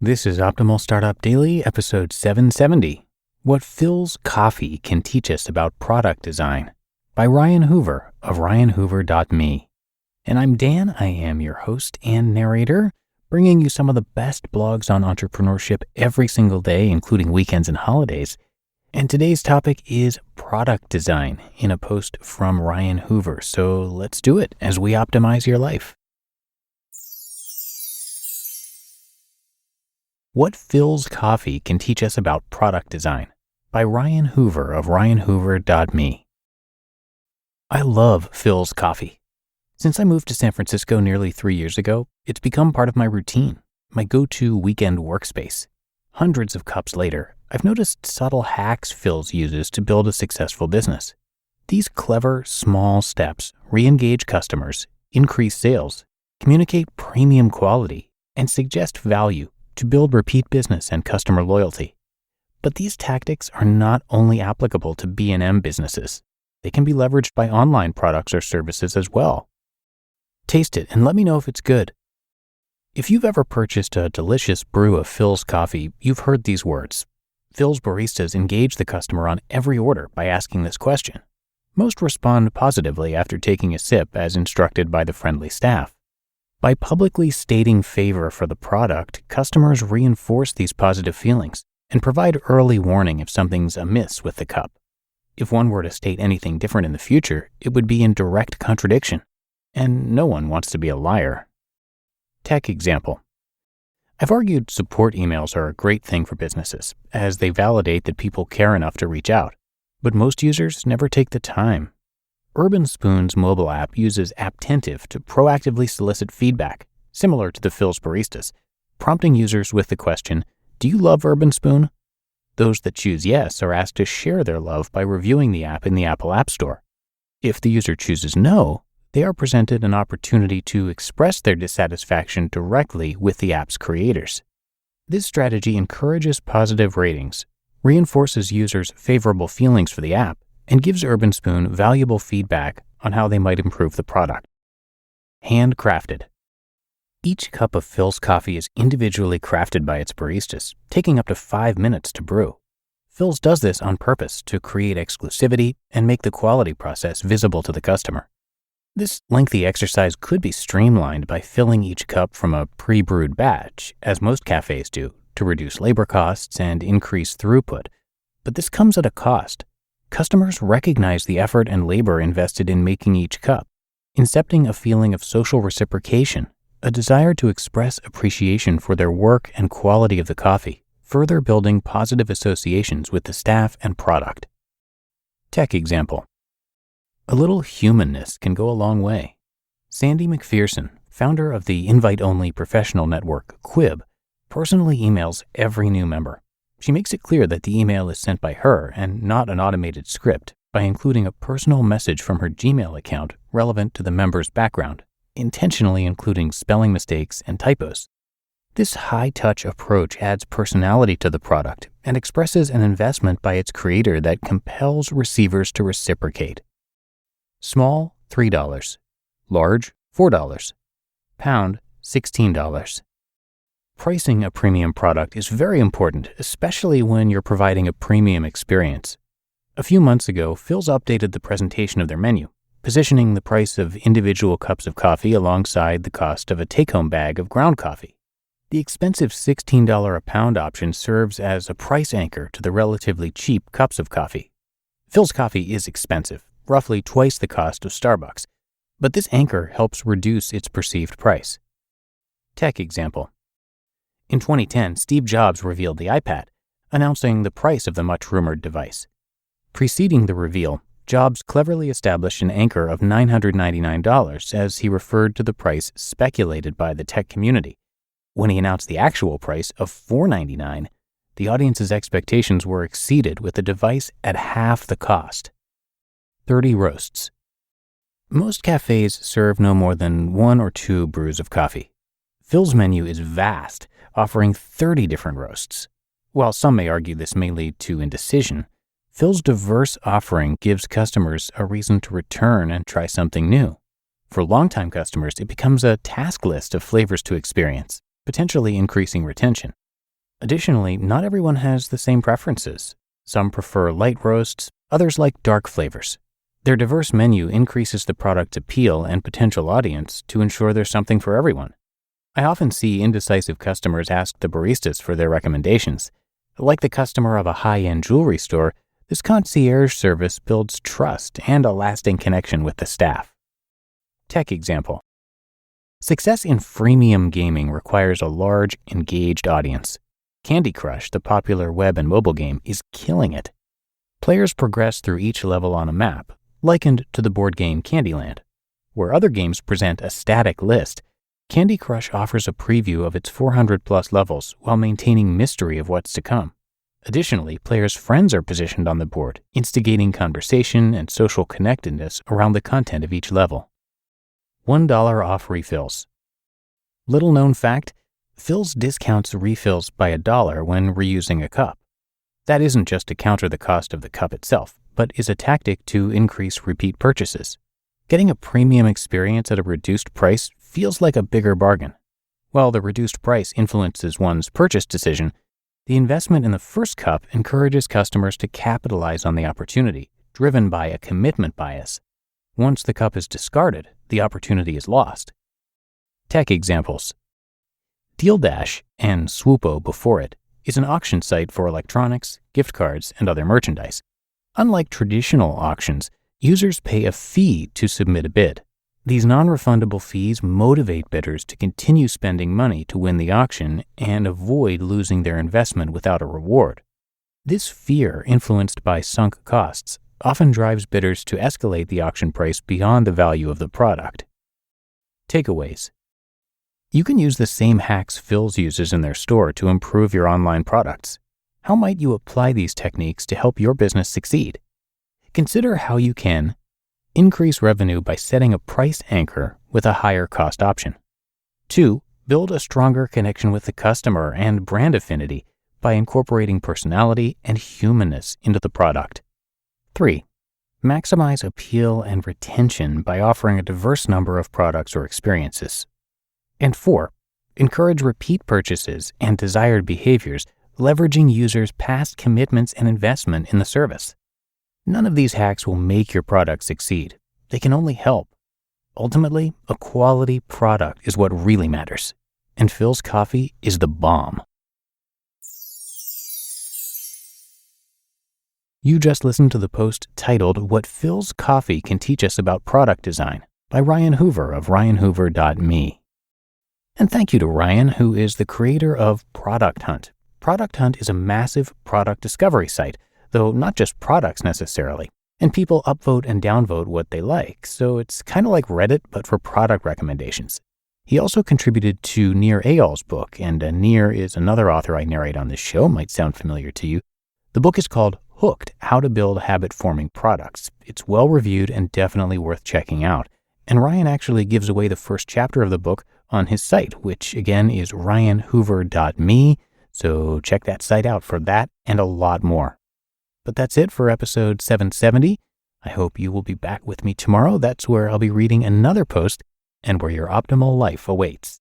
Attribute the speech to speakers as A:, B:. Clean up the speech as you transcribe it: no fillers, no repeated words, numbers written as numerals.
A: This is Optimal Startup Daily, episode 770, What Philz Coffee Can Teach Us About Product Design, by Ryan Hoover of ryanhoover.me. And I'm Dan, I am your host and narrator, bringing you some of the best blogs on entrepreneurship every single day, including weekends and holidays. And today's topic is product design in a post from Ryan Hoover. So let's do it as we optimize your life. What Philz Coffee Can Teach Us About Product Design, by Ryan Hoover of ryanhoover.me. I love Philz Coffee. Since I moved to San Francisco nearly 3 years ago, it's become part of my routine, my go-to weekend workspace. Hundreds of cups later, I've noticed subtle hacks Philz uses to build a successful business. These clever, small steps re-engage customers, increase sales, communicate premium quality, and suggest value to build repeat business and customer loyalty. But these tactics are not only applicable to B&M businesses. They can be leveraged by online products or services as well. Taste it and let me know if it's good. If you've ever purchased a delicious brew of Philz coffee, you've heard these words. Philz baristas engage the customer on every order by asking this question. Most respond positively after taking a sip as instructed by the friendly staff. By publicly stating favor for the product, customers reinforce these positive feelings and provide early warning if something's amiss with the cup. If one were to state anything different in the future, it would be in direct contradiction, and no one wants to be a liar. Tech example. I've argued support emails are a great thing for businesses, as they validate that people care enough to reach out, but most users never take the time. Urban Spoon's mobile app uses Apptentive to proactively solicit feedback, similar to the Philz baristas, prompting users with the question, "Do you love Urban Spoon?" Those that choose yes are asked to share their love by reviewing the app in the Apple App Store. If the user chooses no, they are presented an opportunity to express their dissatisfaction directly with the app's creators. This strategy encourages positive ratings, reinforces users' favorable feelings for the app, and gives Urban Spoon valuable feedback on how they might improve the product. Handcrafted. Each cup of Philz coffee is individually crafted by its baristas, taking up to 5 minutes to brew. Philz does this on purpose to create exclusivity and make the quality process visible to the customer. This lengthy exercise could be streamlined by filling each cup from a pre-brewed batch, as most cafes do, to reduce labor costs and increase throughput. But this comes at a cost. Customers recognize the effort and labor invested in making each cup, incepting a feeling of social reciprocation, a desire to express appreciation for their work and quality of the coffee, further building positive associations with the staff and product. Tech example. A little humanness can go a long way. Sandy McPherson, founder of the invite-only professional network Quib, personally emails every new member. She makes it clear that the email is sent by her and not an automated script by including a personal message from her Gmail account relevant to the member's background, intentionally including spelling mistakes and typos. This high-touch approach adds personality to the product and expresses an investment by its creator that compels receivers to reciprocate. Small, $3. Large, $4. Pound, $16. Pricing a premium product is very important, especially when you're providing a premium experience. A few months ago, Philz updated the presentation of their menu, positioning the price of individual cups of coffee alongside the cost of a take-home bag of ground coffee. The expensive $16 a pound option serves as a price anchor to the relatively cheap cups of coffee. Philz coffee is expensive, roughly twice the cost of Starbucks, but this anchor helps reduce its perceived price. Tech example. In 2010, Steve Jobs revealed the iPad, announcing the price of the much-rumored device. Preceding the reveal, Jobs cleverly established an anchor of $999 as he referred to the price speculated by the tech community. When he announced the actual price of $499, the audience's expectations were exceeded with the device at half the cost. 30 roasts. Most cafes serve no more than 1 or 2 brews of coffee. Philz menu is vast, offering 30 different roasts. While some may argue this may lead to indecision, Philz diverse offering gives customers a reason to return and try something new. For longtime customers, it becomes a task list of flavors to experience, potentially increasing retention. Additionally, not everyone has the same preferences. Some prefer light roasts, others like dark flavors. Their diverse menu increases the product's appeal and potential audience to ensure there's something for everyone. I often see indecisive customers ask the baristas for their recommendations. Like the customer of a high-end jewelry store, this concierge service builds trust and a lasting connection with the staff. Tech example. Success in freemium gaming requires a large, engaged audience. Candy Crush, the popular web and mobile game, is killing it. Players progress through each level on a map, likened to the board game Candyland. Where other games present a static list, Candy Crush offers a preview of its 400-plus levels while maintaining mystery of what's to come. Additionally, players' friends are positioned on the board, instigating conversation and social connectedness around the content of each level. $1 off refills. Little known fact, Philz discounts refills by $1 when reusing a cup. That isn't just to counter the cost of the cup itself, but is a tactic to increase repeat purchases. Getting a premium experience at a reduced price feels like a bigger bargain. While the reduced price influences one's purchase decision, the investment in the first cup encourages customers to capitalize on the opportunity, driven by a commitment bias. Once the cup is discarded, the opportunity is lost. Tech examples. DealDash, and Swoopo before it, is an auction site for electronics, gift cards, and other merchandise. Unlike traditional auctions, users pay a fee to submit a bid. These non-refundable fees motivate bidders to continue spending money to win the auction and avoid losing their investment without a reward. This fear, influenced by sunk costs, often drives bidders to escalate the auction price beyond the value of the product. Takeaways. You can use the same hacks Philz uses in their store to improve your online products. How might you apply these techniques to help your business succeed? Consider how you can increase revenue by setting a price anchor with a higher cost option. 2. Build a stronger connection with the customer and brand affinity by incorporating personality and humanness into the product. 3. Maximize appeal and retention by offering a diverse number of products or experiences. And 4. Encourage repeat purchases and desired behaviors, leveraging users' past commitments and investment in the service. None of these hacks will make your product succeed. They can only help. Ultimately, a quality product is what really matters. And Philz Coffee is the bomb. You just listened to the post titled What Philz Coffee Can Teach Us About Product Design by Ryan Hoover of ryanhoover.me. And thank you to Ryan, who is the creator of Product Hunt. Product Hunt is a massive product discovery site, though not just products necessarily, and people upvote and downvote what they like, so it's kind of like Reddit but for product recommendations. He also contributed to Nir Eyal's book, and Nir is another author I narrate on this show, might sound familiar to you. The book is called Hooked: How to Build Habit-Forming Products. It's well-reviewed and definitely worth checking out. And Ryan actually gives away the first chapter of the book on his site, which again is ryanhoover.me, so check that site out for that and a lot more. But that's it for episode 770. I hope you will be back with me tomorrow. That's where I'll be reading another post and where your optimal life awaits.